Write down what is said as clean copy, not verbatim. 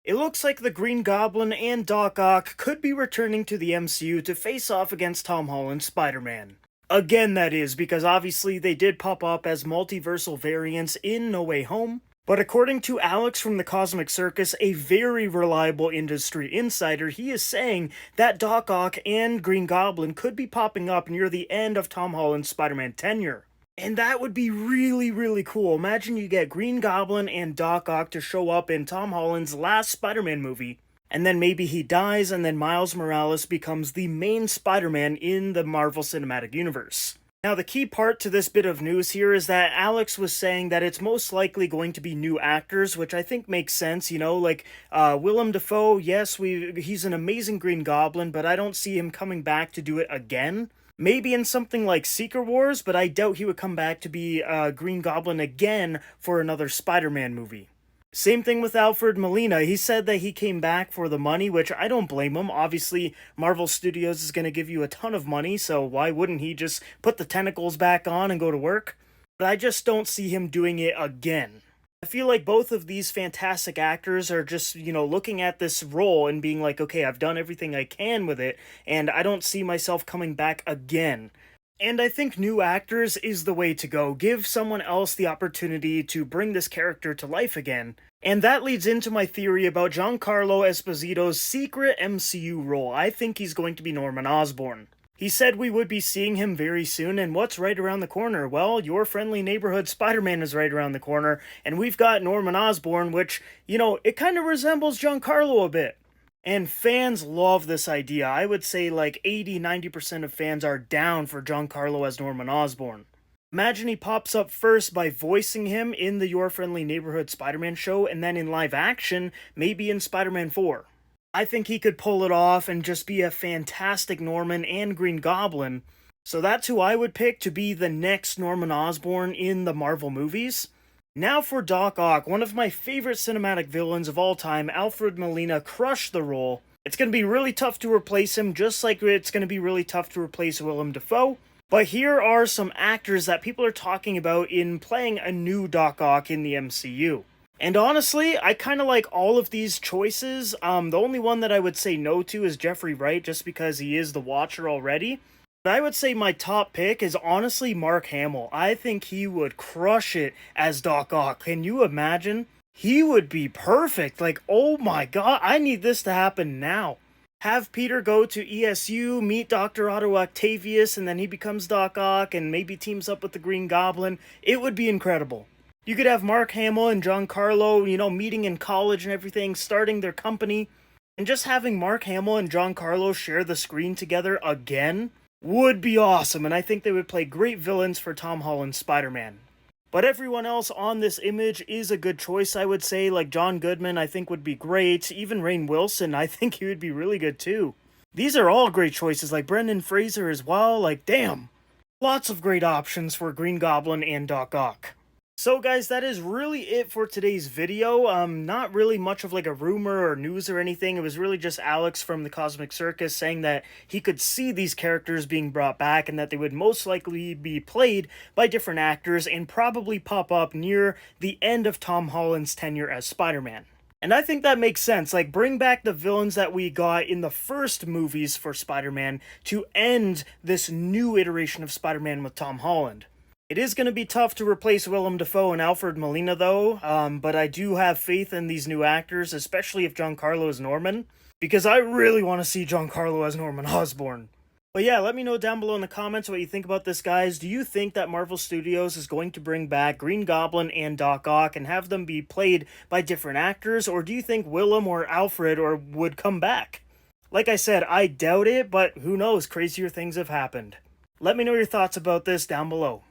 It looks like the Green Goblin and Doc Ock could be returning to the MCU to face off against Tom Holland's Spider-Man. Again, that is, because obviously they did pop up as multiversal variants in No Way Home, but according to Alex from the Cosmic Circus, a very reliable industry insider, he is saying that Doc Ock and Green Goblin could be popping up near the end of Tom Holland's Spider-Man tenure. And that would be really, really cool. Imagine you get Green Goblin and Doc Ock to show up in Tom Holland's last Spider-Man movie, and then maybe he dies and then Miles Morales becomes the main Spider-Man in the Marvel Cinematic Universe. Now, the key part to this bit of news here is that Alex was saying that it's most likely going to be new actors, which I think makes sense, like Willem Dafoe, yes, he's an amazing Green Goblin, but I don't see him coming back to do it again. Maybe in something like Secret Wars, but I doubt he would come back to be Green Goblin again for another Spider-Man movie. Same thing with Alfred Molina. He said that he came back for the money, which I don't blame him. Obviously, Marvel Studios is going to give you a ton of money, so why wouldn't he just put the tentacles back on and go to work? But I just don't see him doing it again. I feel like both of these fantastic actors are just, looking at this role and being like, okay, I've done everything I can with it, and I don't see myself coming back again. And I think new actors is the way to go. Give someone else the opportunity to bring this character to life again. And that leads into my theory about Giancarlo Esposito's secret MCU role. I think he's going to be Norman Osborn. He said we would be seeing him very soon, and what's right around the corner? Well, your friendly neighborhood Spider-Man is right around the corner, and we've got Norman Osborn, which, it kind of resembles Giancarlo a bit. And fans love this idea. I would say like 80-90% of fans are down for Giancarlo as Norman Osborn. Imagine he pops up first by voicing him in the Your Friendly Neighborhood Spider-Man show, and then in live action, maybe in Spider-Man 4. I think he could pull it off and just be a fantastic Norman and Green Goblin. So that's who I would pick to be the next Norman Osborn in the Marvel movies. Now for Doc Ock, one of my favorite cinematic villains of all time, Alfred Molina crushed the role. It's going to be really tough to replace him, just like it's going to be really tough to replace Willem Dafoe. But here are some actors that people are talking about in playing a new Doc Ock in the MCU. And honestly, I kind of like all of these choices. The only one that I would say no to is Jeffrey Wright, just because he is the Watcher already. But I would say my top pick is honestly Mark Hamill. I think he would crush it as Doc Ock. Can you imagine? He would be perfect. Like, oh my god, I need this to happen now. Have Peter go to ESU, meet Dr. Otto Octavius, and then he becomes Doc Ock and maybe teams up with the Green Goblin. It would be incredible. You could have Mark Hamill and Giancarlo, meeting in college and everything, starting their company, and just having Mark Hamill and Giancarlo share the screen together again would be awesome, and I think they would play great villains for Tom Holland's Spider-Man. But everyone else on this image is a good choice, I would say. Like John Goodman, I think would be great. Even Rainn Wilson, I think he would be really good too. These are all great choices, like Brendan Fraser as well. Like, damn. Lots of great options for Green Goblin and Doc Ock. So guys, that is really it for today's video. Not really much of like a rumor or news or anything. It was really just Alex from the Cosmic Circus saying that he could see these characters being brought back and that they would most likely be played by different actors and probably pop up near the end of Tom Holland's tenure as Spider-Man. And I think that makes sense. Like, bring back the villains that we got in the first movies for Spider-Man to end this new iteration of Spider-Man with Tom Holland. It is going to be tough to replace Willem Dafoe and Alfred Molina, though, but I do have faith in these new actors, especially if Giancarlo is Norman, because I really want to see Giancarlo as Norman Osborn. But yeah, let me know down below in the comments what you think about this, guys. Do you think that Marvel Studios is going to bring back Green Goblin and Doc Ock and have them be played by different actors, or do you think Willem or Alfred would come back? Like I said, I doubt it, but who knows, crazier things have happened. Let me know your thoughts about this down below.